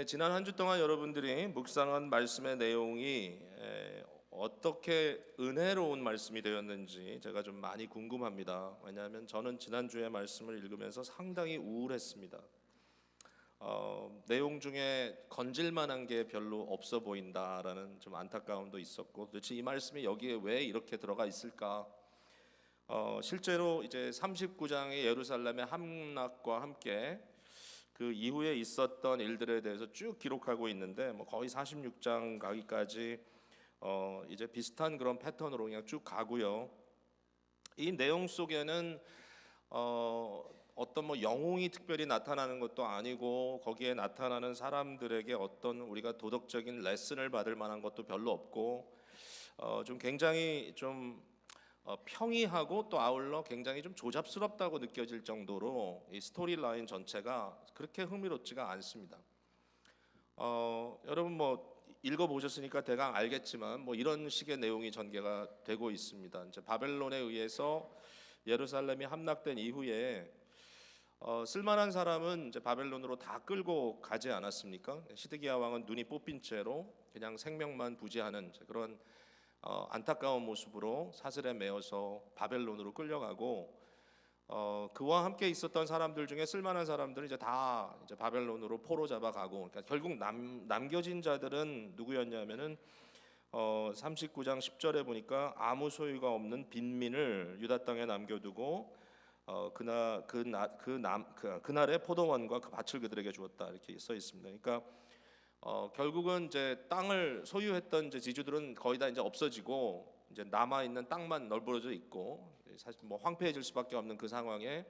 지난 한 주 동안 여러분들이 묵상한 말씀의 내용이 어떻게 은혜로운 말씀이 되었는지 제가 좀 많이 궁금합니다. 왜냐하면 저는 지난주에 말씀을 읽으면서 상당히 우울했습니다. 내용 중에 건질 만한 게 별로 없어 보인다라는 좀 안타까움도 있었고, 도대체 이 말씀이 여기에 왜 이렇게 들어가 있을까? 실제로 이제 39장의 예루살렘의 함락과 함께 그 이후에 있었던 일들에 대해서 쭉 기록하고 있는데, 거의 46장 가기까지 이제 비슷한 그런 패턴으로 그냥 쭉 가고요. 이 내용 속에는 어떤 영웅이 특별히 나타나는 것도 아니고, 거기에 나타나는 사람들에게 어떤 우리가 도덕적인 레슨을 받을 만한 것도 별로 없고, 좀 굉장히 좀 평이하고 또 아울러 굉장히 좀 조잡스럽다고 느껴질 정도로 이 스토리 라인 전체가 그렇게 흥미롭지가 않습니다. 여러분 읽어보셨으니까 대강 알겠지만 이런 식의 내용이 전개가 되고 있습니다. 이제 바벨론에 의해서 예루살렘이 함락된 이후에 쓸만한 사람은 이제 바벨론으로 다 끌고 가지 않았습니까? 시드기야 왕은 눈이 뽑힌 채로 그냥 생명만 부지하는 그런 안타까운 모습으로 사슬에 매어서 바벨론으로 끌려가고, 그와 함께 있었던 사람들 중에 쓸만한 사람들은 이제 다 이제 바벨론으로 포로 잡아가고, 그러니까 결국 남겨진 자들은 누구였냐면은 39장 10절에 보니까 아무 소유가 없는 빈민을 유다 땅에 남겨두고 그날의 포도원과 그 밭을 그들에게 주었다, 이렇게 써 있습니다. 그러니까 결국은 이제 땅을 소유했던 이제 지주들은 거의 다 이제 없어지고, 이제 남아 있는 땅만 널브러져 있고, 사실 황폐해질 수밖에 없는 그 상황에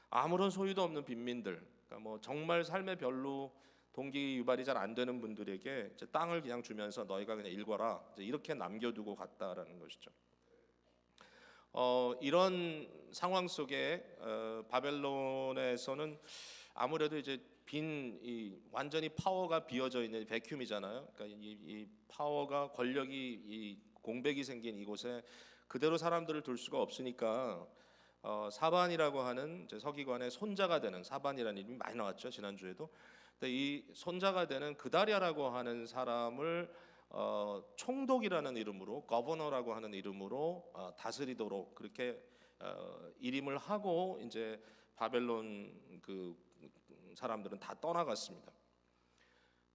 아무런 소유도 없는 빈민들, 그러니까 정말 삶의 별로 동기 유발이 잘 안 되는 분들에게 이제 땅을 그냥 주면서 너희가 그냥 일궈라, 이제 이렇게 남겨두고 갔다라는 것이죠. 이런 상황 속에 바벨론에서는 아무래도 이제 이 완전히 파워가 비어져 있는 베큐이잖아요. 그러니까 이 파워가, 권력이, 이 공백이 생긴 이곳에 그대로 사람들을 둘 수가 없으니까 사반이라고 하는 이제 서기관의 손자가 되는, 사반이라는 이름이 많이 나왔죠 지난주에도. 근데 이 손자가 되는 그다랴라고 하는 사람을 총독이라는 이름으로, 거버너라고 하는 이름으로 다스리도록 그렇게 일임을 하고, 이제 바벨론 그 사람들은 다 떠나갔습니다.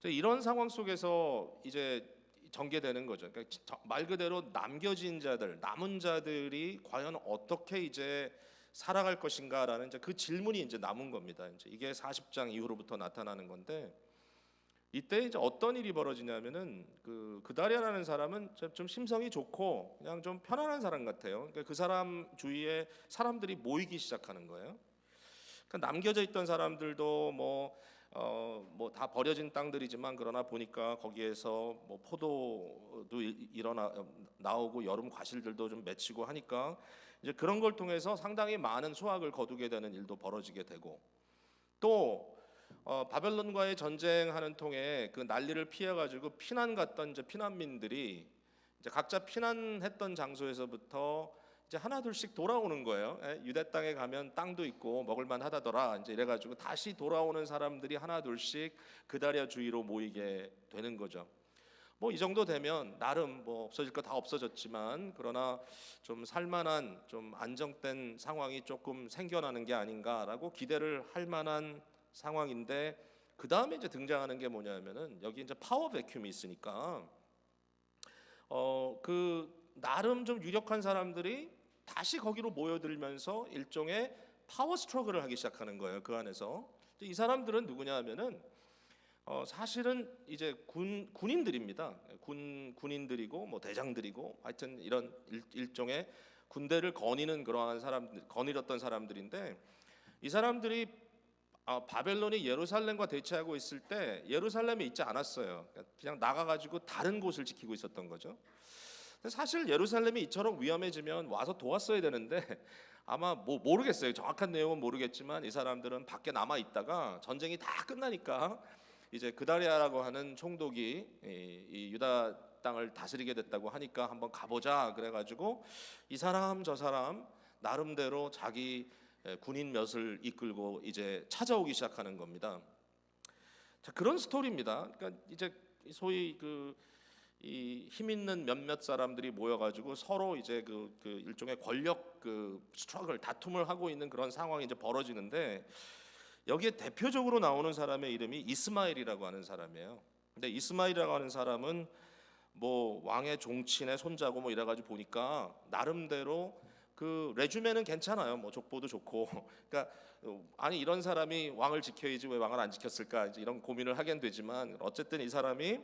이런 상황 속에서 이제 전개되는 거죠. 그러니까 말 그대로 남겨진 자들, 남은 자들이 과연 어떻게 이제 살아갈 것인가라는 이제 그 질문이 이제 남은 겁니다. 이제 이게 40장 이후로부터 나타나는 건데, 이때 이제 어떤 일이 벌어지냐면은 그다랴라는 사람은 좀 심성이 좋고 그냥 좀 편안한 사람 같아요. 그러니까 그 사람 주위에 사람들이 모이기 시작하는 거예요. 그러니까 남겨져 있던 사람들도 다 버려진 땅들이지만, 그러나 보니까 거기에서 포도도 나오고 여름 과실들도 좀 맺히고 하니까 이제 그런 걸 통해서 상당히 많은 수확을 거두게 되는 일도 벌어지게 되고, 또 바벨론과의 전쟁하는 통에 그 난리를 피해 가지고 피난 갔던 이제 피난민들이 이제 각자 피난했던 장소에서부터 이제 하나둘씩 돌아오는 거예요. 유대 땅에 가면 땅도 있고 먹을만 하다더라, 이제 이래가지고 다시 돌아오는 사람들이 하나둘씩 그다랴 주위로 모이게 되는 거죠. 이 정도 되면 나름 없어질 거 다 없어졌지만, 그러나 좀 살만한, 좀 안정된 상황이 조금 생겨나는 게 아닌가라고 기대를 할 만한 상황인데, 그 다음에 이제 등장하는 게 뭐냐면은 여기 이제 파워 베큐이 있으니까 그 나름 좀 유력한 사람들이 다시 거기로 모여들면서 일종의 파워 스트러글을 하기 시작하는 거예요. 그 안에서 이 사람들은 누구냐 하면은 사실은 이제 군인들입니다. 군인들이고 대장들이고, 하여튼 이런 일종의 군대를 거닐었던 사람들인데, 이 사람들이 바벨론이 예루살렘과 대치하고 있을 때 예루살렘에 있지 않았어요. 그냥 나가가지고 다른 곳을 지키고 있었던 거죠. 사실 예루살렘이 이처럼 위험해지면 와서 도왔어야 되는데, 아마 모르겠어요. 정확한 내용은 모르겠지만 이 사람들은 밖에 남아 있다가 전쟁이 다 끝나니까 이제 그다랴라고 하는 총독이 이 유다 땅을 다스리게 됐다고 하니까 한번 가보자 그래가지고 이 사람 저 사람 나름대로 자기 군인 몇을 이끌고 이제 찾아오기 시작하는 겁니다. 자, 그런 스토리입니다. 그러니까 이제 소위 이 힘 있는 몇몇 사람들이 모여가지고 서로 이제 그 일종의 권력 스트러글 다툼을 하고 있는 그런 상황이 이제 벌어지는데, 여기에 대표적으로 나오는 사람의 이름이 이스마엘이라고 하는 사람이에요. 근데 이스마엘이라고 하는 사람은 뭐 왕의 종친의 손자고 뭐 이래가지고 보니까 나름대로 그 레주메는 괜찮아요. 뭐 족보도 좋고. 그러니까 아니 이런 사람이 왕을 지켜야지 왜 왕을 안 지켰을까, 이제 이런 고민을 하게 되지만, 어쨌든 이 사람이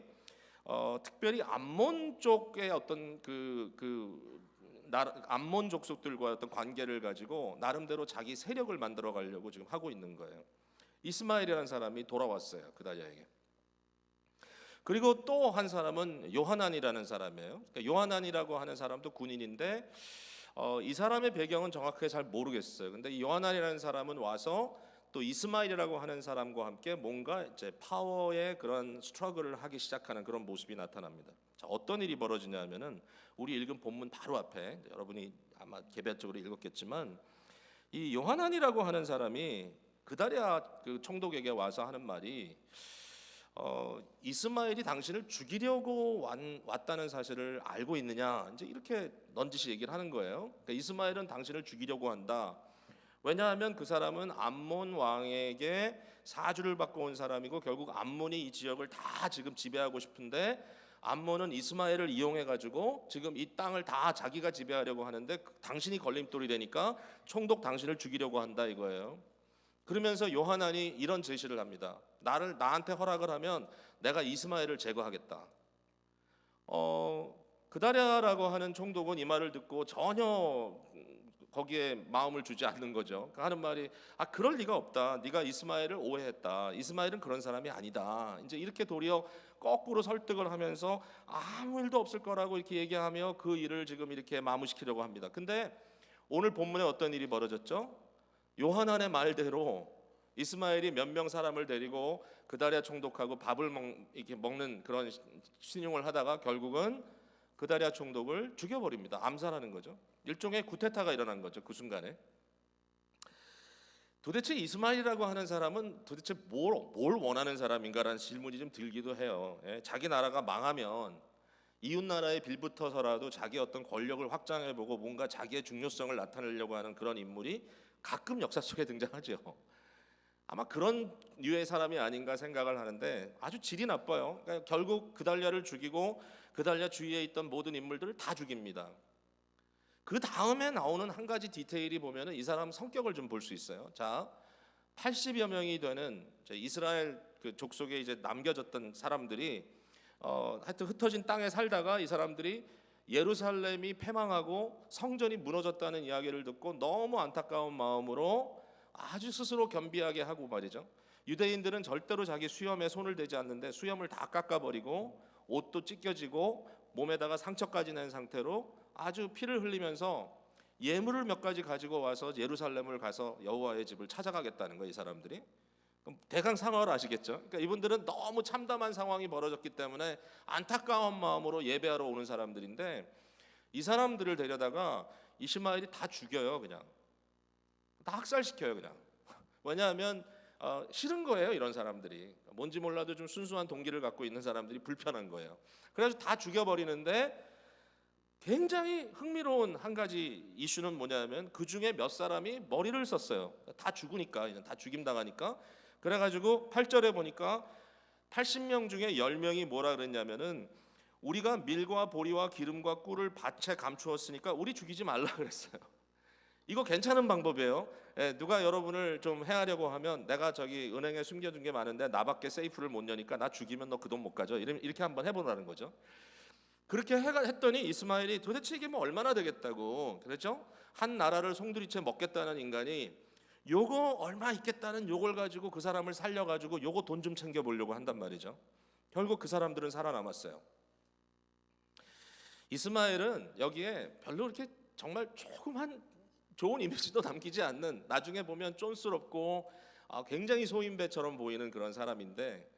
특별히 암몬 쪽의 어떤 암몬 족속들과 어떤 관계를 가지고 나름대로 자기 세력을 만들어 가려고 지금 하고 있는 거예요. 이스마엘이라는 사람이 돌아왔어요, 그다리아에게. 그리고 또 한 사람은 요하난이라는 사람이에요. 그러니까 요하난이라고 하는 사람도 군인인데 이 사람의 배경은 정확하게 잘 모르겠어요. 근데 이 요하난이라는 사람은 와서 또 이스마엘이라고 하는 사람과 함께 뭔가 이제 파워의 그런 스트러글을 하기 시작하는 그런 모습이 나타납니다. 자, 어떤 일이 벌어지냐면은 우리 읽은 본문 바로 앞에, 여러분이 아마 개별적으로 읽었겠지만, 이 요하난이라고 하는 사람이 그다리아 그 총독에게 와서 하는 말이 이스마엘이 당신을 죽이려고 왔다는 사실을 알고 있느냐, 이제 이렇게 넌지시 얘기를 하는 거예요. 그러니까 이스마엘은 당신을 죽이려고 한다. 왜냐하면 그 사람은 암몬 왕에게 사주를 받고 온 사람이고, 결국 암몬이 이 지역을 다 지금 지배하고 싶은데, 암몬은 이스마엘을 이용해 가지고 지금 이 땅을 다 자기가 지배하려고 하는데, 당신이 걸림돌이 되니까 총독 당신을 죽이려고 한다 이거예요. 그러면서 요하난이 이런 제시를 합니다. 나한테 허락을 하면 내가 이스마엘을 제거하겠다. 그다랴라고 하는 총독은 이 말을 듣고 전혀 거기에 마음을 주지 않는 거죠. 그러니까 하는 말이, 그럴 리가 없다. 네가 이스마엘을 오해했다. 이스마엘은 그런 사람이 아니다. 이제 이렇게 도리어 거꾸로 설득을 하면서 아무 일도 없을 거라고 이렇게 얘기하며 그 일을 지금 이렇게 마무시키려고 합니다. 근데 오늘 본문에 어떤 일이 벌어졌죠? 요하난의 말대로 이스마엘이 몇 명 사람을 데리고 그다랴 총독하고 밥을 이렇게 먹는 그런 신용을 하다가 결국은 그다랴 총독을 죽여버립니다. 암살하는 거죠. 일종의 쿠데타가 일어난 거죠. 그 순간에. 도대체 이스마엘이라고 하는 사람은 도대체 뭘 원하는 사람인가라는 질문이 좀 들기도 해요. 자기 나라가 망하면 이웃 나라에 빌붙어서라도 자기 어떤 권력을 확장해보고 뭔가 자기의 중요성을 나타내려고 하는 그런 인물이 가끔 역사 속에 등장하죠. 아마 그런 류의 사람이 아닌가 생각을 하는데 아주 질이 나빠요. 그러니까 결국 그달랴를 죽이고 그달랴 주위에 있던 모든 인물들을 다 죽입니다. 그 다음에 나오는 한 가지 디테일이 보면은 이 사람 성격을 좀 볼 수 있어요. 자, 80여 명이 되는 이스라엘 그 족속에 이제 남겨졌던 사람들이 하여튼 흩어진 땅에 살다가 이 사람들이 예루살렘이 패망하고 성전이 무너졌다는 이야기를 듣고 너무 안타까운 마음으로 아주 스스로 겸비하게 하고 말이죠. 유대인들은 절대로 자기 수염에 손을 대지 않는데 수염을 다 깎아버리고 옷도 찢겨지고 몸에다가 상처까지 낸 상태로 아주 피를 흘리면서 예물을 몇 가지 가지고 와서 예루살렘을 가서 여호와의 집을 찾아가겠다는 거예요. 이 사람들이. 그럼 대강 상황을 아시겠죠? 그러니까 이분들은 너무 참담한 상황이 벌어졌기 때문에 안타까운 마음으로 예배하러 오는 사람들인데, 이 사람들을 데려다가 이스마엘이 다 죽여요. 그냥 다 학살시켜요. 그냥. 왜냐하면 싫은 거예요. 이런 사람들이. 뭔지 몰라도 좀 순수한 동기를 갖고 있는 사람들이 불편한 거예요. 그래서 다 죽여버리는데, 굉장히 흥미로운 한 가지 이슈는 뭐냐면 그 중에 몇 사람이 머리를 썼어요. 다 죽으니까, 이제 다 죽임당하니까. 그래가지고 8절에 보니까 80명 중에 10명이 뭐라 그랬냐면은, 우리가 밀과 보리와 기름과 꿀을 밭에 감추었으니까 우리 죽이지 말라 그랬어요. 이거 괜찮은 방법이에요. 누가 여러분을 좀 해하려고 하면, 내가 저기 은행에 숨겨둔 게 많은데 나밖에 세이프를 못 여니까 나 죽이면 너 그 돈 못 가져. 이렇게 한번 해보라는 거죠. 그렇게 했더니 이스마엘이 도대체 이게 뭐 얼마나 되겠다고, 그렇죠? 한 나라를 송두리째 먹겠다는 인간이 요거 얼마 있겠다는 요걸 가지고 그 사람을 살려가지고 요거 돈 좀 챙겨보려고 한단 말이죠. 결국 그 사람들은 살아남았어요. 이스마엘은 여기에 별로 이렇게 정말 조그만 좋은 이미지도 남기지 않는, 나중에 보면 쫀스럽고 굉장히 소인배처럼 보이는 그런 사람인데,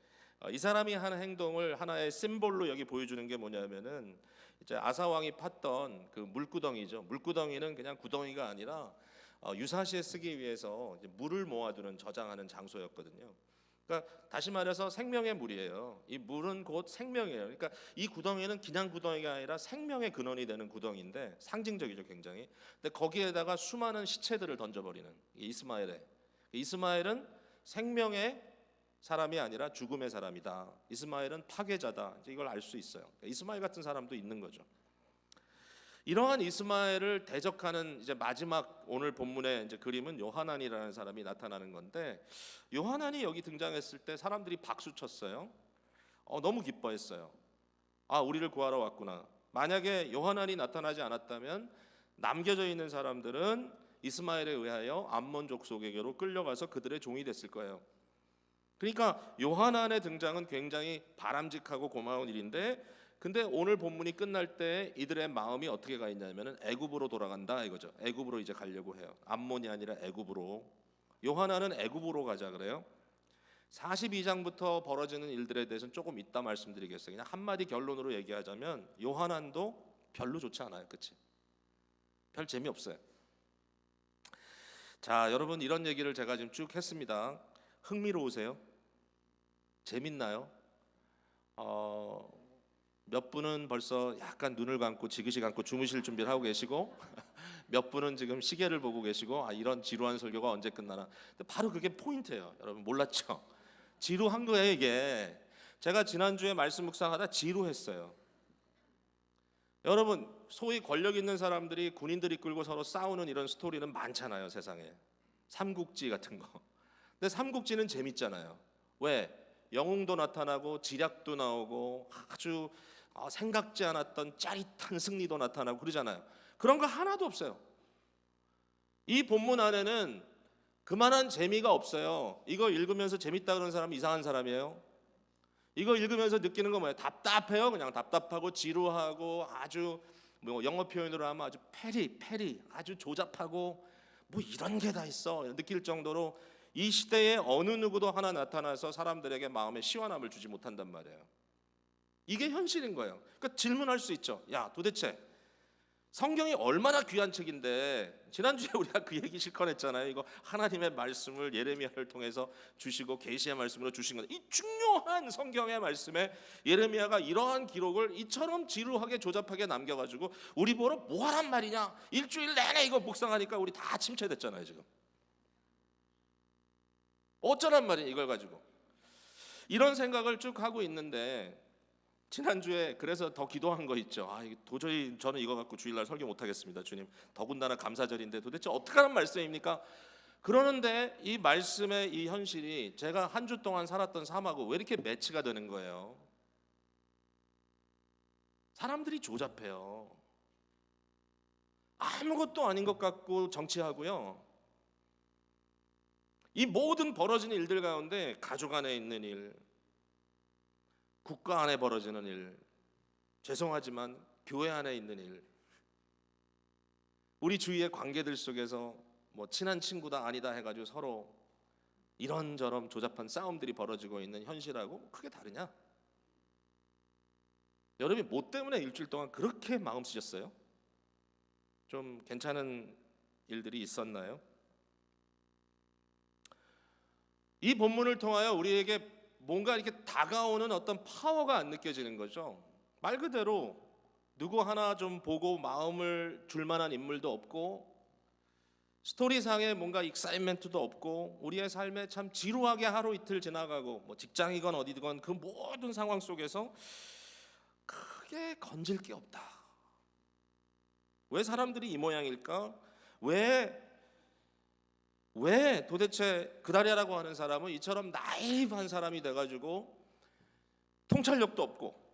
이 사람이 하는 행동을 하나의 심볼로 여기 보여주는 게 뭐냐면은, 이제 아사 왕이 팠던 그 물구덩이죠. 물구덩이는 그냥 구덩이가 아니라 유사시에 쓰기 위해서 이제 물을 모아두는, 저장하는 장소였거든요. 그러니까 다시 말해서 생명의 물이에요. 이 물은 곧 생명이에요. 그러니까 이 구덩이는 그냥 구덩이가 아니라 생명의 근원이 되는 구덩이인데 상징적이죠, 굉장히. 근데 거기에다가 수많은 시체들을 던져버리는 이스마엘은 생명의 사람이 아니라 죽음의 사람이다. 이스마엘은 파괴자다. 이제 이걸 알 수 있어요. 그러니까 이스마엘 같은 사람도 있는 거죠. 이러한 이스마엘을 대적하는 이제 마지막 오늘 본문의 이제 그림은 요하난이라는 사람이 나타나는 건데, 요하난이 여기 등장했을 때 사람들이 박수 쳤어요. 너무 기뻐했어요. 아, 우리를 구하러 왔구나. 만약에 요하난이 나타나지 않았다면 남겨져 있는 사람들은 이스마엘에 의하여 암몬 족속에게로 끌려가서 그들의 종이 됐을 거예요. 그러니까 요하난의 등장은 굉장히 바람직하고 고마운 일인데, 근데 오늘 본문이 끝날 때 이들의 마음이 어떻게 가 있냐면은 애굽으로 돌아간다 이거죠. 애굽으로 이제 가려고 해요. 암몬이 아니라 애굽으로. 요하난은 애굽으로 가자 그래요. 42장부터 벌어지는 일들에 대해서는 조금 이따 말씀드리겠어요. 그냥 한마디 결론으로 얘기하자면 요하난도 별로 좋지 않아요. 그치? 별 재미없어요. 자, 여러분, 이런 얘기를 제가 지금 쭉 했습니다. 흥미로우세요? 재밌나요? 몇 분은 벌써 약간 눈을 감고 지그시 감고 주무실 준비를 하고 계시고 몇 분은 지금 시계를 보고 계시고, 아, 이런 지루한 설교가 언제 끝나나. 근데 바로 그게 포인트예요. 여러분 몰랐죠? 지루한 거예요 이게. 제가 지난주에 말씀 묵상하다 지루했어요. 여러분, 소위 권력 있는 사람들이 군인들이 끌고 서로 싸우는 이런 스토리는 많잖아요, 세상에. 삼국지 같은 거. 근데 삼국지는 재밌잖아요. 왜? 영웅도 나타나고 지략도 나오고 아주 생각지 않았던 짜릿한 승리도 나타나고 그러잖아요. 그런 거 하나도 없어요. 이 본문 안에는 그만한 재미가 없어요. 이거 읽으면서 재밌다 그러는 사람은 이상한 사람이에요. 이거 읽으면서 느끼는 거 뭐예요? 답답해요. 그냥 답답하고 지루하고 아주 뭐 영어 표현으로 하면 아주 페리 아주 조잡하고 뭐 이런 게 다 있어 느낄 정도로 이 시대에 어느 누구도 하나 나타나서 사람들에게 마음의 시원함을 주지 못한단 말이에요. 이게 현실인 거예요. 그러니까 질문할 수 있죠. 야, 도대체 성경이 얼마나 귀한 책인데, 지난주에 우리가 그 얘기 실컷했잖아요. 이거 하나님의 말씀을 예레미야를 통해서 주시고 계시의 말씀으로 주신 건데, 이 중요한 성경의 말씀에 예레미야가 이러한 기록을 이처럼 지루하게 조잡하게 남겨가지고 우리 보러 뭐 하란 말이냐, 일주일 내내 이거 묵상하니까 우리 다 침체됐잖아요 지금. 어쩌란 말이야 이걸 가지고. 이런 생각을 쭉 하고 있는데, 지난주에 그래서 더 기도한 거 있죠. 도저히 저는 이거 갖고 주일날 설교 못하겠습니다. 주님, 더군다나 감사절인데 도대체 어떻게 하는 말씀입니까? 그러는데 이 말씀의 이 현실이 제가 한 주 동안 살았던 삶하고 왜 이렇게 매치가 되는 거예요? 사람들이 조잡해요. 아무것도 아닌 것 같고 정치하고요. 이 모든 벌어지는 일들 가운데 가족 안에 있는 일, 국가 안에 벌어지는 일, 죄송하지만 교회 안에 있는 일, 우리 주위의 관계들 속에서 뭐 친한 친구다 아니다 해가지고 서로 이런저런 조잡한 싸움들이 벌어지고 있는 현실하고 크게 다르냐? 여러분이 뭐 때문에 일주일 동안 그렇게 마음 쓰셨어요? 좀 괜찮은 일들이 있었나요? 이 본문을 통하여 우리에게 뭔가 이렇게 다가오는 어떤 파워가 안 느껴지는 거죠. 말 그대로 누구 하나 좀 보고 마음을 줄 만한 인물도 없고, 스토리상에 뭔가 익사이먼트도 없고, 우리의 삶에 참 지루하게 하루 이틀 지나가고, 뭐 직장이건 어디든 그 모든 상황 속에서 크게 건질 게 없다. 왜 사람들이 이 모양일까? 왜 도대체 그다리아라고 하는 사람은 이처럼 나이브한 사람이 돼가지고 통찰력도 없고,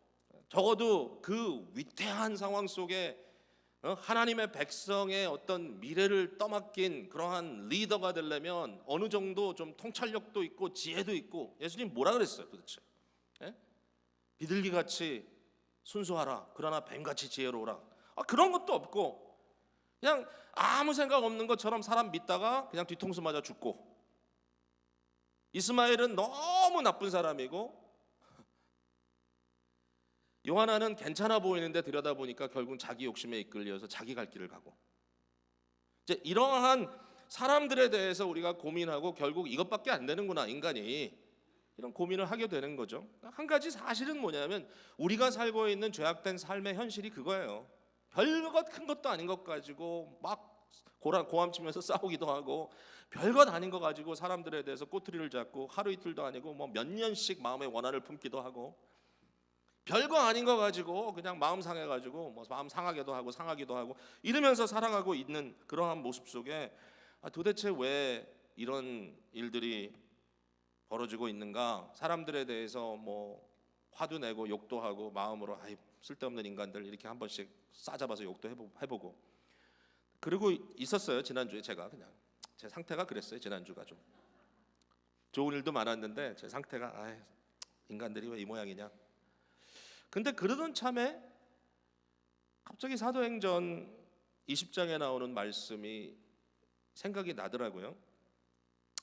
적어도 그 위태한 상황 속에 하나님의 백성의 어떤 미래를 떠맡긴 그러한 리더가 되려면 어느 정도 좀 통찰력도 있고 지혜도 있고, 예수님 뭐라 그랬어요 도대체? 비둘기같이 순수하라, 그러나 뱀같이 지혜로우라. 그런 것도 없고 그냥 아무 생각 없는 것처럼 사람 믿다가 그냥 뒤통수 맞아 죽고, 이스마엘은 너무 나쁜 사람이고, 요하나는 괜찮아 보이는데 들여다보니까 결국 자기 욕심에 이끌려서 자기 갈 길을 가고. 이제 이러한 사람들에 대해서 우리가 고민하고 결국 이것밖에 안 되는구나 인간이. 이런 고민을 하게 되는 거죠. 한 가지 사실은 뭐냐면 우리가 살고 있는 죄악된 삶의 현실이 그거예요. 별것 큰 것도 아닌 것 가지고 막 고함치면서 싸우기도 하고, 별것 아닌 거 가지고 사람들에 대해서 꼬투리를 잡고 하루 이틀도 아니고 뭐 몇 년씩 마음의 원한을 품기도 하고, 별거 아닌 거 가지고 그냥 마음 상해가지고 뭐 마음 상하기도 하고 상하기도 하고 이러면서 살아가고 있는 그러한 모습 속에 도대체 왜 이런 일들이 벌어지고 있는가? 사람들에 대해서 뭐 화도 내고 욕도 하고 마음으로 아이 쓸데없는 인간들 이렇게 한 번씩 싸잡아서 욕도 해보고 그리고 있었어요. 지난주에 제가 그냥 제 상태가 그랬어요. 지난주가 좀 좋은 일도 많았는데 제 상태가 아이 인간들이 왜 이 모양이냐. 근데 그러던 참에 갑자기 사도행전 20장에 나오는 말씀이 생각이 나더라고요.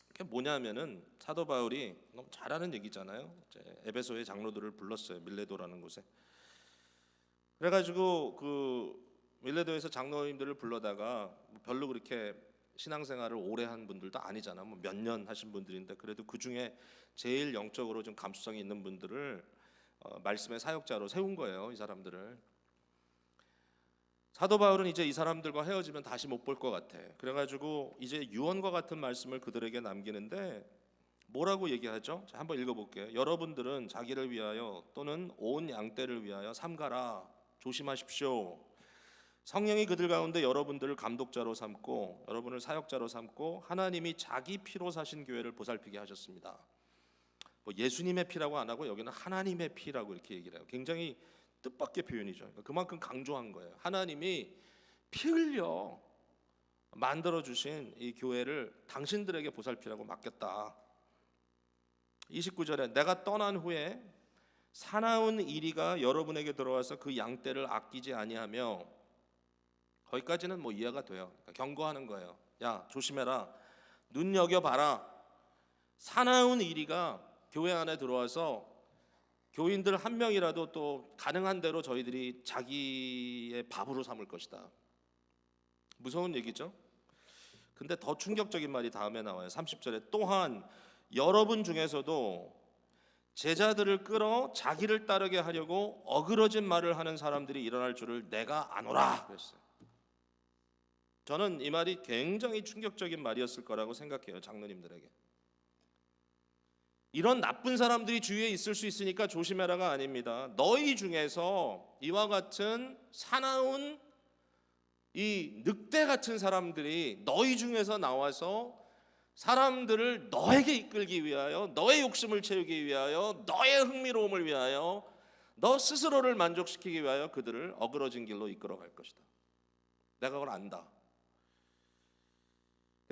그게 뭐냐면은 사도 바울이 너무 잘하는 얘기잖아요. 에베소의 장로들을 불렀어요. 밀레도라는 곳에. 그래가지고 그 밀레도에서 장로님들을 불러다가 별로 그렇게 신앙생활을 오래 한 분들도 아니잖아. 뭐 몇 년 하신 분들인데 그래도 그 중에 제일 영적으로 좀 감수성이 있는 분들을 말씀의 사역자로 세운 거예요. 이 사람들을. 사도 바울은 이제 이 사람들과 헤어지면 다시 못 볼 것 같아. 그래가지고 이제 유언과 같은 말씀을 그들에게 남기는데 뭐라고 얘기하죠? 자, 한번 읽어볼게요. 여러분들은 자기를 위하여 또는 온 양떼를 위하여 삼가라. 조심하십시오. 성령이 그들 가운데 여러분들을 감독자로 삼고 여러분을 사역자로 삼고 하나님이 자기 피로 사신 교회를 보살피게 하셨습니다. 뭐 예수님의 피라고 안 하고 여기는 하나님의 피라고 이렇게 얘기를 해요. 굉장히 뜻밖의 표현이죠. 그러니까 그만큼 강조한 거예요. 하나님이 피 흘려 만들어 주신 이 교회를 당신들에게 보살피라고 맡겼다. 29절에 내가 떠난 후에 사나운 이리가 여러분에게 들어와서 그 양떼를 아끼지 아니하며, 거기까지는 뭐 이해가 돼요. 그러니까 경고하는 거예요. 야 조심해라. 눈여겨봐라. 사나운 이리가 교회 안에 들어와서 교인들 한 명이라도 또 가능한 대로 저희들이 자기의 밥으로 삼을 것이다. 무서운 얘기죠. 근데 더 충격적인 말이 다음에 나와요. 30절에 또한 여러분 중에서도 제자들을 끌어 자기를 따르게 하려고 어그러진 말을 하는 사람들이 일어날 줄을 내가 아노라 그랬어요. 저는 이 말이 굉장히 충격적인 말이었을 거라고 생각해요. 장로님들에게. 이런 나쁜 사람들이 주위에 있을 수 있으니까 조심해라가 아닙니다. 너희 중에서 이와 같은 사나운 이 늑대 같은 사람들이 너희 중에서 나와서 사람들을 너에게 이끌기 위하여, 너의 욕심을 채우기 위하여, 너의 흥미로움을 위하여, 너 스스로를 만족시키기 위하여 그들을 어그러진 길로 이끌어갈 것이다. 내가 그걸 안다.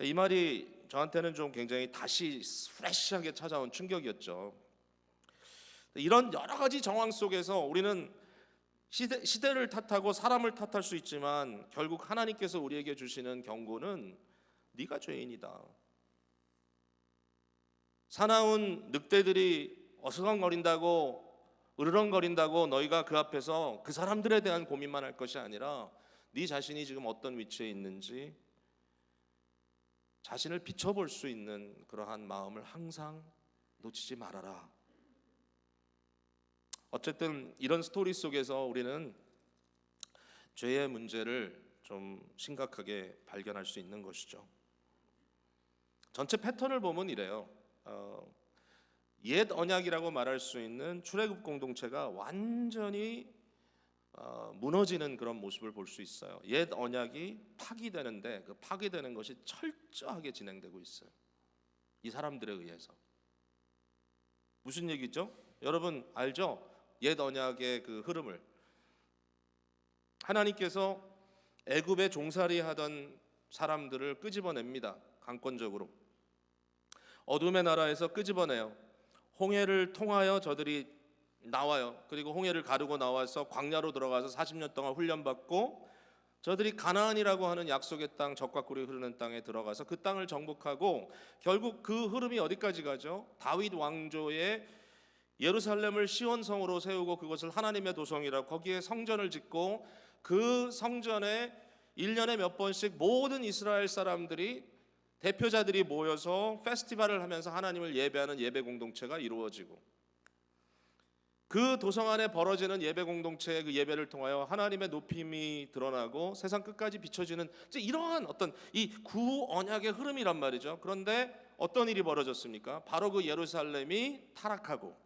이 말이 저한테는 좀 굉장히 다시 프레시하게 찾아온 충격이었죠. 이런 여러 가지 정황 속에서 우리는 시대를 탓하고 사람을 탓할 수 있지만 결국 하나님께서 우리에게 주시는 경고는 네가 죄인이다. 사나운 늑대들이 어슬렁거린다고 으르렁거린다고 너희가 그 앞에서 그 사람들에 대한 고민만 할 것이 아니라 네 자신이 지금 어떤 위치에 있는지 자신을 비춰볼 수 있는 그러한 마음을 항상 놓치지 말아라. 어쨌든 이런 스토리 속에서 우리는 죄의 문제를 좀 심각하게 발견할 수 있는 것이죠. 전체 패턴을 보면 이래요. 옛 언약이라고 말할 수 있는 출애굽 공동체가 완전히 무너지는 그런 모습을 볼 수 있어요. 옛 언약이 파기되는데 그 파기되는 것이 철저하게 진행되고 있어요. 이 사람들에 의해서. 무슨 얘기죠? 여러분 알죠? 옛 언약의 그 흐름을. 하나님께서 애굽에 종살이 하던 사람들을 끄집어냅니다. 강권적으로. 어둠의 나라에서 끄집어내요. 홍해를 통하여 저들이 나와요. 그리고 홍해를 가르고 나와서 광야로 들어가서 40년 동안 훈련받고 저들이 가나안이라고 하는 약속의 땅, 젖과 꿀이 흐르는 땅에 들어가서 그 땅을 정복하고 결국 그 흐름이 어디까지 가죠? 다윗 왕조의 예루살렘을 시온성으로 세우고 그것을 하나님의 도성이라고 거기에 성전을 짓고 그 성전에 1년에 몇 번씩 모든 이스라엘 사람들이 대표자들이 모여서 페스티벌을 하면서 하나님을 예배하는 예배 공동체가 이루어지고, 그 도성 안에 벌어지는 예배 공동체의 그 예배를 통하여 하나님의 높임이 드러나고 세상 끝까지 비춰지는 이러한 어떤 이 구언약의 흐름이란 말이죠. 그런데 어떤 일이 벌어졌습니까? 바로 그 예루살렘이 타락하고,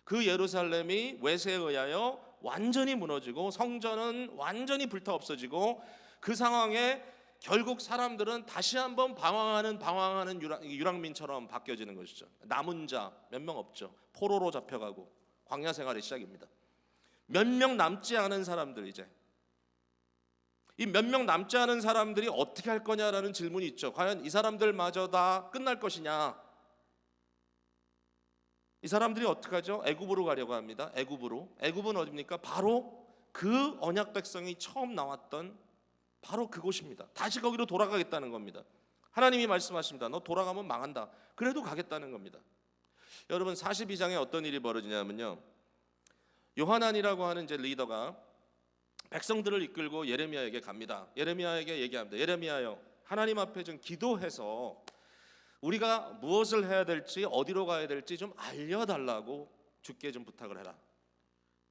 그 예루살렘이 외세에 의하여 완전히 무너지고, 성전은 완전히 불타 없어지고, 그 상황에 결국 사람들은 다시 한번 방황하는 유랑민처럼 바뀌어지는 것이죠. 남은 자 몇 명 없죠. 포로로 잡혀가고 광야 생활의 시작입니다. 몇 명 남지 않은 사람들, 이제 이 몇 명 남지 않은 사람들이 어떻게 할 거냐라는 질문이 있죠. 과연 이 사람들마저 다 끝날 것이냐? 이 사람들이 어떻게 하죠? 애굽으로 가려고 합니다. 애굽은 어디입니까? 바로 그 언약 백성이 처음 나왔던 바로 그곳입니다. 다시 거기로 돌아가겠다는 겁니다. 하나님이 말씀하십니다. 너 돌아가면 망한다. 그래도 가겠다는 겁니다. 여러분, 42장에 어떤 일이 벌어지냐면요, 요하난이라고 하는 이제 리더가 백성들을 이끌고 예레미야에게 갑니다. 예레미야에게 얘기합니다. 예레미야여, 하나님 앞에 좀 기도해서 우리가 무엇을 해야 될지, 어디로 가야 될지 좀 알려달라고 주께 좀 부탁을 해라.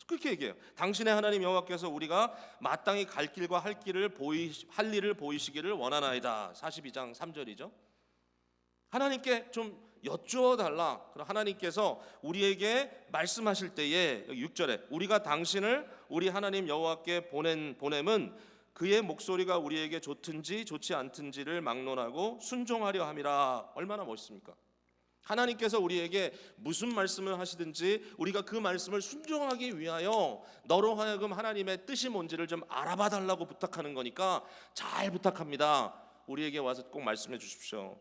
그렇게 얘기해요. 당신의 하나님 여호와께서 우리가 마땅히 갈 길과 할 일을 보이시기를 원하나이다. 42장 3절이죠. 하나님께 좀 여쭈어 달라. 그럼 하나님께서 우리에게 말씀하실 때에 6절에 우리가 당신을 우리 하나님 여호와께 보냄은 그의 목소리가 우리에게 좋든지 좋지 않든지를 막론하고 순종하려 함이라. 얼마나 멋있습니까? 하나님께서 우리에게 무슨 말씀을 하시든지 우리가 그 말씀을 순종하기 위하여 너로 하여금 하나님의 뜻이 뭔지를 좀 알아봐 달라고 부탁하는 거니까 잘 부탁합니다. 우리에게 와서 꼭 말씀해 주십시오.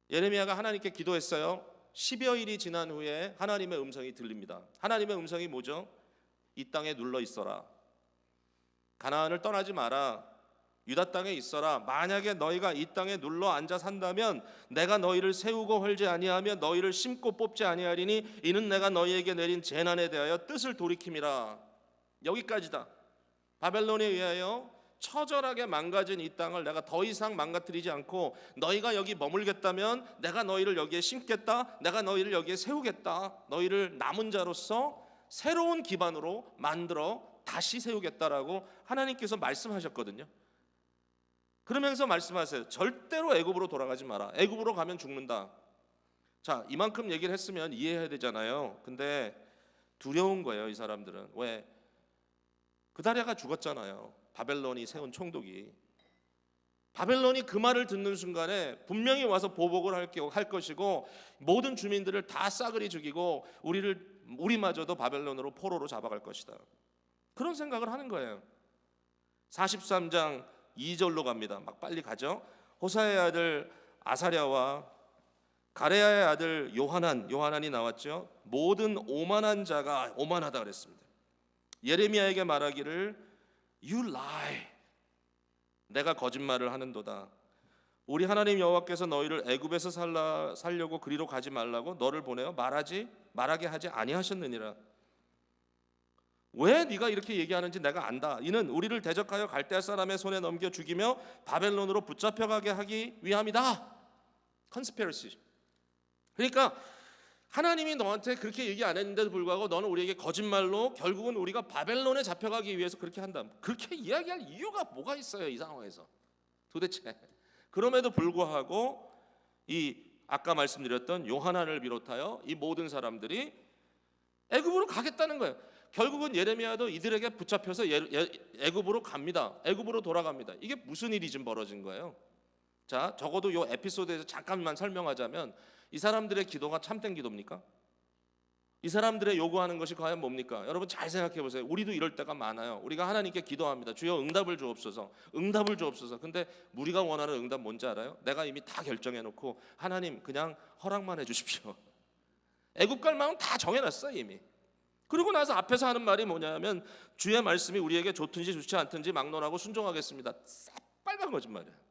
예레미야가 하나님께 기도했어요. 10여일이 지난 후에 하나님의 음성이 들립니다. 하나님의 음성이 뭐죠? 이 땅에 눌러 있어라. 가나안을 떠나지 마라. 유다 땅에 있어라. 만약에 너희가 이 땅에 눌러 앉아 산다면 내가 너희를 세우고 헐지 아니하며 너희를 심고 뽑지 아니하리니 이는 내가 너희에게 내린 재난에 대하여 뜻을 돌이킴이라. 여기까지다. 바벨론에 의하여 처절하게 망가진 이 땅을 내가 더 이상 망가뜨리지 않고 너희가 여기 머물겠다면 내가 너희를 여기에 심겠다. 내가 너희를 여기에 세우겠다. 너희를 남은 자로서 새로운 기반으로 만들어 다시 세우겠다라고 하나님께서 말씀하셨거든요. 그러면서 말씀하세요. 절대로 애굽으로 돌아가지 마라. 애굽으로 가면 죽는다. 자, 이만큼 얘기를 했으면 이해해야 되잖아요. 근데 두려운 거예요, 이 사람들은. 왜? 그다랴가 죽었잖아요. 바벨론이 세운 총독이. 바벨론이 그 말을 듣는 순간에 분명히 와서 보복을 할 것이고 모든 주민들을 다 싸그리 죽이고 우리마저도 바벨론으로 포로로 잡아갈 것이다. 그런 생각을 하는 거예요. 43장 2절로 갑니다. 막 빨리 가죠. 호사의 아들 아사랴와 가레야의 아들 요하난이 나왔죠. 모든 오만한 자가 오만하다 그랬습니다. 예레미야에게 말하기를 You lie. 내가 거짓말을 하는도다. 우리 하나님 여호와께서 너희를 애굽에서 살려고 그리로 가지 말라고 너를 보내어 말하게 하지 아니하셨느니라. 왜 네가 이렇게 얘기하는지 내가 안다. 이는 우리를 대적하여 갈대아 사람의 손에 넘겨 죽이며 바벨론으로 붙잡혀가게 하기 위함이다. 컨스피러시. 그러니까 하나님이 너한테 그렇게 얘기 안 했는데도 불구하고 너는 우리에게 거짓말로 결국은 우리가 바벨론에 잡혀가기 위해서 그렇게 한다. 그렇게 이야기할 이유가 뭐가 있어요, 이 상황에서 도대체. 그럼에도 불구하고 이 아까 말씀드렸던 요하난을 비롯하여 이 모든 사람들이 애굽으로 가겠다는 거예요. 결국은 예레미야도 이들에게 붙잡혀서 애굽으로 갑니다. 애굽으로 돌아갑니다. 이게 무슨 일이 좀 벌어진 거예요? 자, 적어도 이 에피소드에서 잠깐만 설명하자면 이 사람들의 기도가 참된 기도입니까? 이 사람들의 요구하는 것이 과연 뭡니까? 여러분 잘 생각해 보세요. 우리도 이럴 때가 많아요. 우리가 하나님께 기도합니다. 주여 응답을 주옵소서. 응답을 주옵소서. 근데 우리가 원하는 응답 뭔지 알아요? 내가 이미 다 결정해 놓고 하나님 그냥 허락만 해 주십시오. 애굽 갈 마음 다 정해놨어요 이미. 그리고 나서 앞에서 하는 말이 뭐냐면 주의 말씀이 우리에게 좋든지 좋지 않든지 막론하고 순종하겠습니다. 새빨간 거짓말이에요.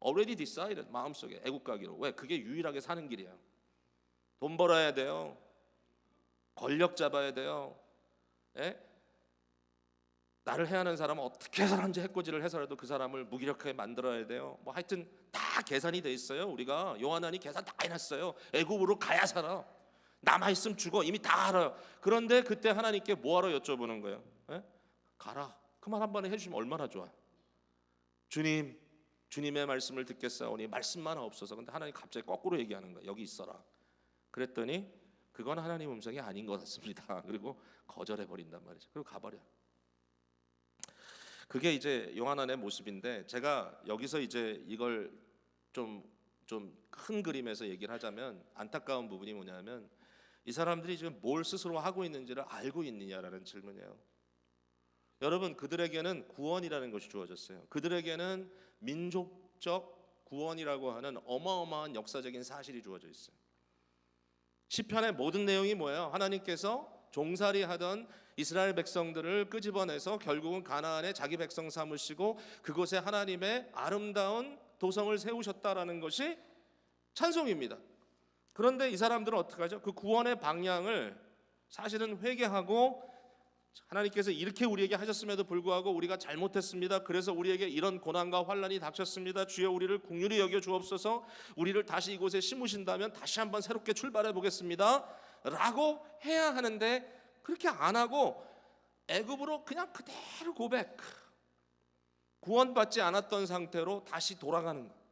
Already decided. 마음속에 애국 가기로. 왜? 그게 유일하게 사는 길이야. 돈 벌어야 돼요. 권력 잡아야 돼요. 예? 나를 해하는 사람은 어떻게 해서든지 해코지를 해서라도 그 사람을 무기력하게 만들어야 돼요. 뭐 하여튼 다 계산이 돼 있어요. 우리가 요한안이 계산 다 해놨어요. 애굽으로 가야 살아. 남아있으면 죽어. 이미 다 알아요. 그런데 그때 하나님께 뭐하러 여쭤보는 거예요? 예? 가라. 그 말 한 번에 해주시면 얼마나 좋아. 주님, 주님의 말씀을 듣겠사오니 말씀만 없어서. 근데 하나님 갑자기 거꾸로 얘기하는 거예요. 여기 있어라. 그랬더니 그건 하나님 음성이 아닌 것 같습니다. 그리고 거절해 버린단 말이죠. 그리고 가버려. 그게 이제 요한안의 모습인데, 제가 여기서 이제 이걸 좀 큰 그림에서 얘기를 하자면 안타까운 부분이 뭐냐면, 이 사람들이 지금 뭘 스스로 하고 있는지를 알고 있느냐라는 질문이에요. 여러분, 그들에게는 구원이라는 것이 주어졌어요. 그들에게는 민족적 구원이라고 하는 어마어마한 역사적인 사실이 주어져 있어요. 시편의 모든 내용이 뭐예요? 하나님께서 종살이 하던 이스라엘 백성들을 끄집어내서 결국은 가나안에 자기 백성 삼으시고 그곳에 하나님의 아름다운 도성을 세우셨다라는 것이 찬송입니다. 그런데 이 사람들은 어떻게 하죠? 그 구원의 방향을 사실은 회개하고, 하나님께서 이렇게 우리에게 하셨음에도 불구하고 우리가 잘못했습니다. 그래서 우리에게 이런 고난과 환난이 닥쳤습니다. 주여 우리를 긍휼히 여겨 주옵소서. 우리를 다시 이곳에 심으신다면 다시 한번 새롭게 출발해 보겠습니다 라고 해야 하는데, 그렇게 안 하고 애굽으로 그냥 그대로 고백, 구원받지 않았던 상태로 다시 돌아가는 거예요.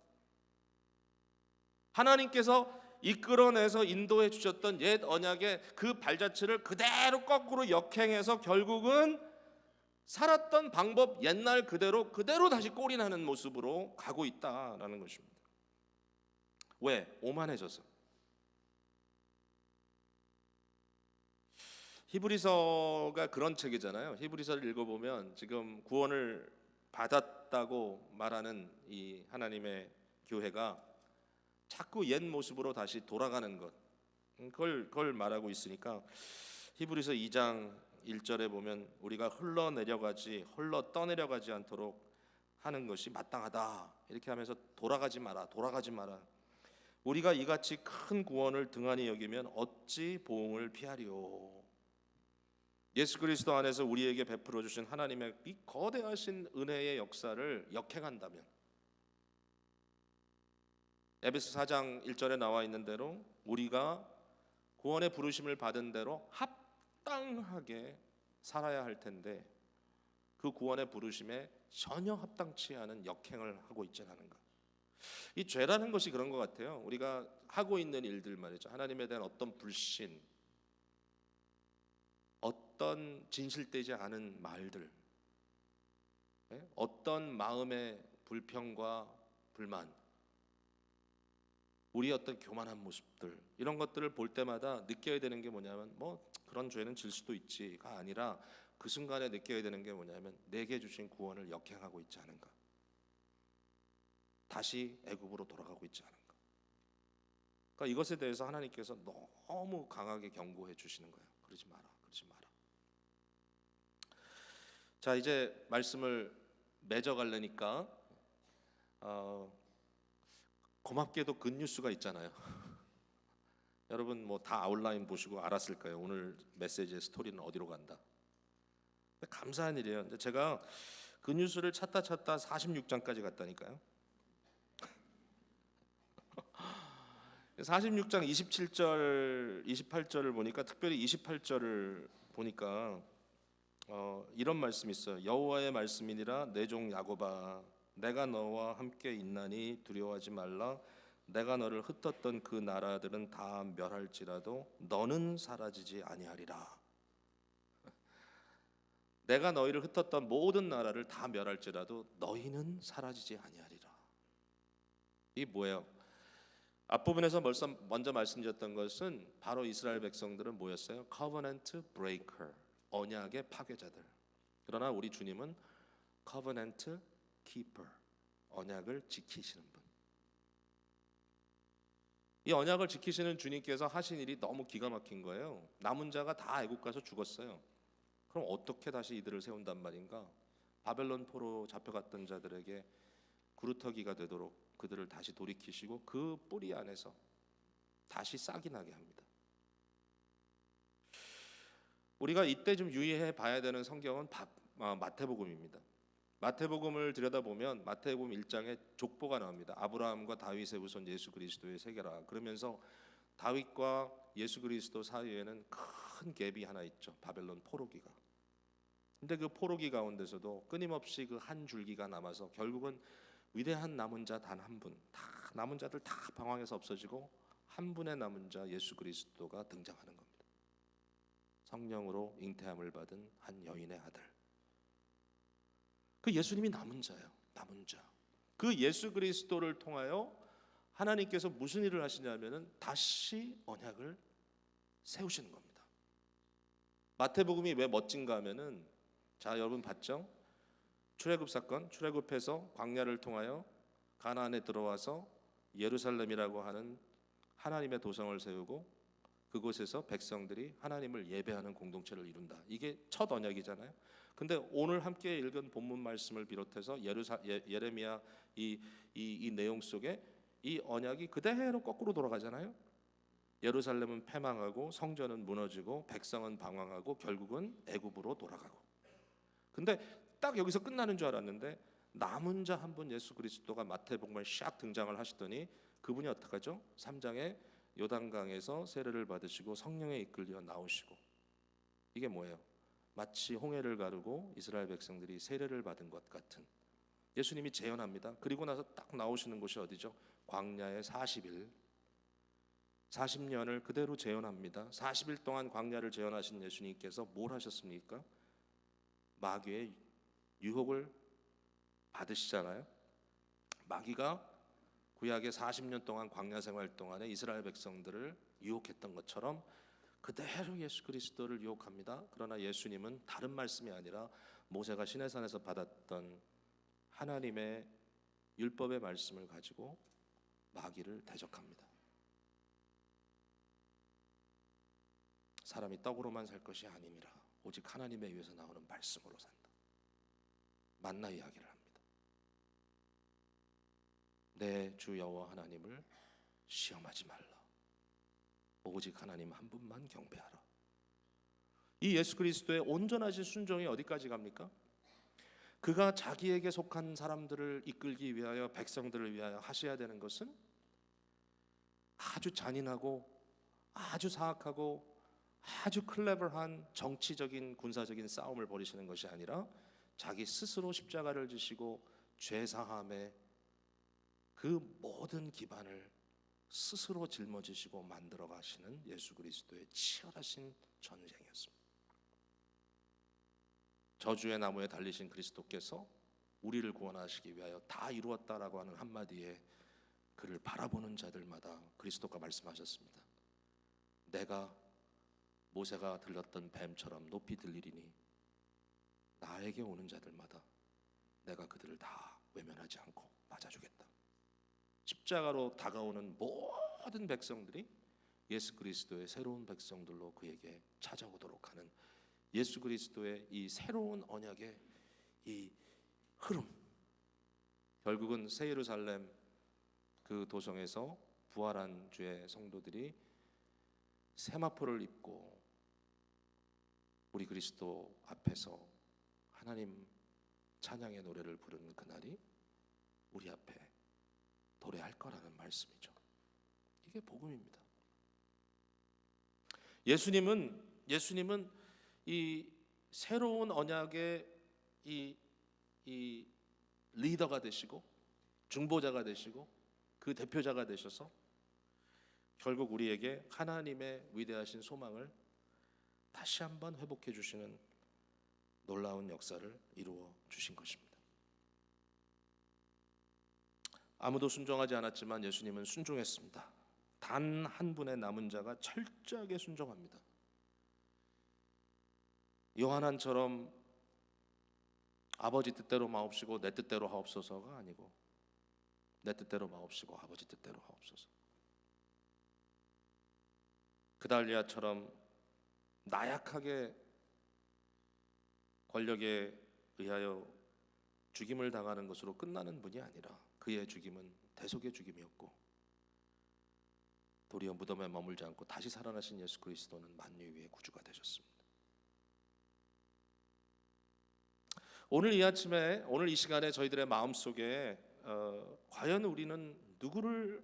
하나님께서 이끌어내서 인도해 주셨던 옛 언약의 그 발자취를 그대로 거꾸로 역행해서 결국은 살았던 방법 옛날 그대로 다시 꼴이 나는 모습으로 가고 있다라는 것입니다. 왜? 오만해져서. 히브리서가 그런 책이잖아요. 히브리서를 읽어보면 지금 구원을 받았다고 말하는 이 하나님의 교회가 자꾸 옛 모습으로 다시 돌아가는 것, 그걸 말하고 있으니까, 히브리서 2장 1절에 보면 우리가 흘러 떠내려가지 않도록 하는 것이 마땅하다 이렇게 하면서 돌아가지 마라. 우리가 이같이 큰 구원을 등한히 여기면 어찌 보응을 피하리요. 예수 그리스도 안에서 우리에게 베풀어 주신 하나님의 이 거대하신 은혜의 역사를 역행한다면, 에베소 4장 1절에 나와 있는 대로 우리가 구원의 부르심을 받은 대로 합당하게 살아야 할 텐데, 그 구원의 부르심에 전혀 합당치 않은 역행을 하고 있지 않은가. 이 죄라는 것이 그런 것 같아요. 우리가 하고 있는 일들 말이죠. 하나님에 대한 어떤 불신, 어떤 진실되지 않은 말들, 어떤 마음의 불평과 불만, 우리의 어떤 교만한 모습들, 이런 것들을 볼 때마다 느껴야 되는 게 뭐냐면, 뭐 그런 죄는 질 수도 있지가 아니라 그 순간에 느껴야 되는 게 뭐냐면, 내게 주신 구원을 역행하고 있지 않은가, 다시 애굽으로 돌아가고 있지 않은가. 그러니까 이것에 대해서 하나님께서 너무 강하게 경고해 주시는 거예요. 그러지 마라. 자, 이제 말씀을 맺어가려니까 고맙게도 굿뉴스가 있잖아요. 여러분 뭐 다 아웃라인 보시고 알았을 거예요. 오늘 메시지의 스토리는 어디로 간다. 감사한 일이에요. 근데 제가 굿뉴스를 찾다 46장까지 갔다니까요. 46장 27절, 28절을 보니까, 특별히 28절을 보니까 이런 말씀이 있어요. 여호와의 말씀이니라 내 종 야곱아, 내가 너와 함께 있나니 두려워하지 말라. 내가 너를 흩었던 그 나라들은 다 멸할지라도 너는 사라지지 아니하리라. 내가 너희를 흩었던 모든 나라를 다 멸할지라도 너희는 사라지지 아니하리라. 이게 뭐예요? 앞부분에서 먼저 말씀드렸던 것은 바로 이스라엘 백성들은 뭐였어요? Covenant breaker, 언약의 파괴자들. 그러나 우리 주님은 Covenant keeper, 언약을 지키시는 분. 이 언약을 지키시는 주님께서 하신 일이 너무 기가 막힌 거예요. 남은 자가 다 애국 가서 죽었어요. 그럼 어떻게 다시 이들을 세운단 말인가? 바벨론 포로 잡혀갔던 자들에게 구루터기가 되도록 그들을 다시 돌이키시고 그 뿌리 안에서 다시 싹이 나게 합니다. 우리가 이때 좀 유의해 봐야 되는 성경은 마태복음입니다. 마태복음을 들여다보면 마태복음 1장에 족보가 나옵니다. 아브라함과 다윗의 후손 예수 그리스도의 세계라. 그러면서 다윗과 예수 그리스도 사이에는 큰 갭이 하나 있죠. 바벨론 포로기가. 근데 그 포로기 가운데서도 끊임없이 그 한 줄기가 남아서 결국은 위대한 남은 자 단 한 분, 다 남은 자들 다 방황해서 없어지고 한 분의 남은 자 예수 그리스도가 등장하는 겁니다. 성령으로 잉태함을 받은 한 여인의 아들. 그 예수님이 남은 자예요. 남은 자. 그 예수 그리스도를 통하여 하나님께서 무슨 일을 하시냐면은 다시 언약을 세우시는 겁니다. 마태복음이 왜 멋진가 하면은, 자 여러분 봤죠? 출애굽 사건, 출애굽해서 광야를 통하여 가나안에 들어와서 예루살렘이라고 하는 하나님의 도성을 세우고 그곳에서 백성들이 하나님을 예배하는 공동체를 이룬다. 이게 첫 언약이잖아요. 근데 오늘 함께 읽은 본문 말씀을 비롯해서 예레미야 이 내용 속에 이 언약이 그대로 거꾸로 돌아가잖아요. 예루살렘은 패망하고 성전은 무너지고 백성은 방황하고 결국은 애굽으로 돌아가고. 근데 딱 여기서 끝나는 줄 알았는데 남은 자 한 분 예수 그리스도가 마태복음에 샥 등장을 하시더니 그분이 어떡하죠? 3장에 요단강에서 세례를 받으시고 성령에 이끌려 나오시고. 이게 뭐예요? 마치 홍해를 가르고 이스라엘 백성들이 세례를 받은 것 같은, 예수님이 재현합니다. 그리고 나서 딱 나오시는 곳이 어디죠? 광야의 40일 40년을 그대로 재현합니다. 40일 동안 광야를 재현하신 예수님께서 뭘 하셨습니까? 마귀의 유혹을 받으시잖아요. 마귀가 구약의 40년 동안 광야 생활 동안에 이스라엘 백성들을 유혹했던 것처럼 그대로 예수 그리스도를 유혹합니다. 그러나 예수님은 다른 말씀이 아니라 모세가 시내산에서 받았던 하나님의 율법의 말씀을 가지고 마귀를 대적합니다. 사람이 떡으로만 살 것이 아니니라 오직 하나님에 의해서 나오는 말씀으로 산다. 만나 이야기를 합니다. 내 주 여호와 하나님을 시험하지 말라. 오직 하나님 한 분만 경배하라. 이 예수 그리스도의 온전하신 순종이 어디까지 갑니까? 그가 자기에게 속한 사람들을 이끌기 위하여 백성들을 위하여 하셔야 되는 것은 아주 잔인하고 아주 사악하고 아주 클레버한 정치적인 군사적인 싸움을 벌이시는 것이 아니라 자기 스스로 십자가를 지시고 죄사함의 그 모든 기반을 스스로 짊어지시고 만들어 가시는 예수 그리스도의 치열하신 전쟁이었습니다. 저주의 나무에 달리신 그리스도께서 우리를 구원하시기 위하여 다 이루었다라고 하는 한마디에 그를 바라보는 자들마다 그리스도가 말씀하셨습니다. 내가 모세가 들렸던 뱀처럼 높이 들리리니 나에게 오는 자들마다 내가 그들을 다 외면하지 않고 맞아주겠다. 십자가로 다가오는 모든 백성들이 예수 그리스도의 새로운 백성들로 그에게 찾아오도록 하는 예수 그리스도의 이 새로운 언약의 이 흐름, 결국은 새 예루살렘 그 도성에서 부활한 주의 성도들이 세마포를 입고 우리 그리스도 앞에서 하나님 찬양의 노래를 부르는 그날이 우리 앞에 도래할 거라는 말씀이죠. 이게 복음입니다. 예수님은 이 새로운 언약의 이 리더가 되시고 중보자가 되시고 그 대표자가 되셔서 결국 우리에게 하나님의 위대하신 소망을 다시 한번 회복해 주시는 놀라운 역사를 이루어 주신 것입니다. 아무도 순종하지 않았지만 예수님은 순종했습니다. 단 한 분의 남은 자가 철저하게 순종합니다. 요한처럼 아버지 뜻대로 마옵시고 내 뜻대로 하옵소서가 아니고 내 뜻대로 마옵시고 아버지 뜻대로 하옵소서. 그달리아처럼 나약하게 권력에 의하여 죽임을 당하는 것으로 끝나는 분이 아니라 그의 죽임은 대속의 죽임이었고 도리어 무덤에 머물지 않고 다시 살아나신 예수 그리스도는 만유 위의 구주가 되셨습니다. 오늘 이 아침에 오늘 이 시간에 저희들의 마음속에 과연 우리는 누구를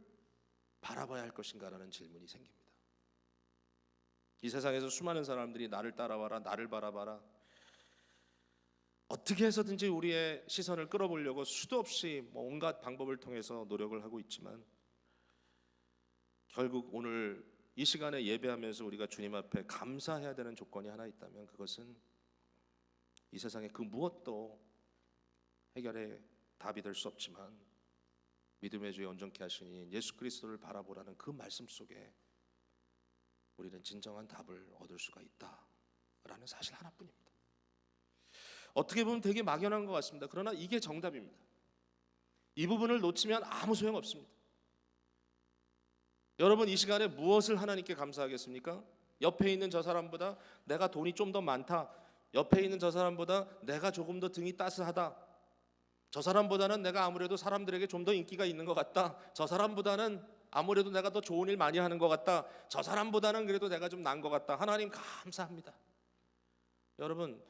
바라봐야 할 것인가라는 질문이 생깁니다. 이 세상에서 수많은 사람들이 나를 따라와라, 나를 바라봐라, 어떻게 해서든지 우리의 시선을 끌어보려고 수도 없이 온갖 방법을 통해서 노력을 하고 있지만 결국 오늘 이 시간에 예배하면서 우리가 주님 앞에 감사해야 되는 조건이 하나 있다면 그것은 이 세상의 그 무엇도 해결의 답이 될 수 없지만 믿음의 주에 온전케 하시니 예수 그리스도를 바라보라는 그 말씀 속에 우리는 진정한 답을 얻을 수가 있다라는 사실 하나뿐입니다. 어떻게 보면 되게 막연한 것 같습니다. 그러나 이게 정답입니다. 이 부분을 놓치면 아무 소용없습니다. 여러분 이 시간에 무엇을 하나님께 감사하겠습니까? 옆에 있는 저 사람보다 내가 돈이 좀 더 많다, 옆에 있는 저 사람보다 내가 조금 더 등이 따스하다, 저 사람보다는 내가 아무래도 사람들에게 좀 더 인기가 있는 것 같다, 저 사람보다는 아무래도 내가 더 좋은 일 많이 하는 것 같다, 저 사람보다는 그래도 내가 좀 나은 것 같다. 하나님 감사합니다. 여러분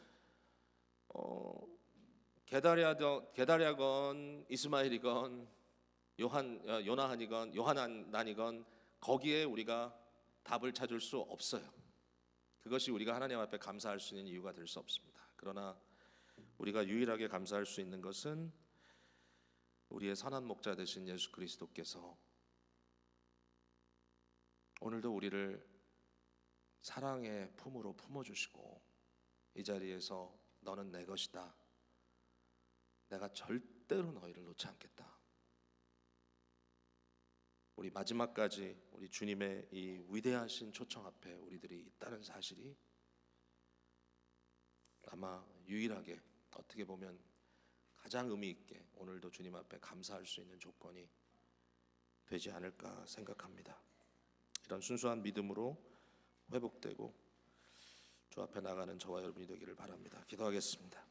게다랴건 이스마엘이건 요나한이건 요하난이건 거기에 우리가 답을 찾을 수 없어요. 그것이 우리가 하나님 앞에 감사할 수 있는 이유가 될 수 없습니다. 그러나 우리가 유일하게 감사할 수 있는 것은 우리의 선한 목자 되신 예수 그리스도께서 오늘도 우리를 사랑의 품으로 품어주시고 이 자리에서 너는 내 것이다, 내가 절대로 너희를 놓지 않겠다, 우리 마지막까지 우리 주님의 이 위대하신 초청 앞에 우리들이 있다는 사실이 아마 유일하게 어떻게 보면 가장 의미 있게 오늘도 주님 앞에 감사할 수 있는 조건이 되지 않을까 생각합니다. 이런 순수한 믿음으로 회복되고 주 앞에 나가는 저와 여러분이 되기를 바랍니다. 기도하겠습니다.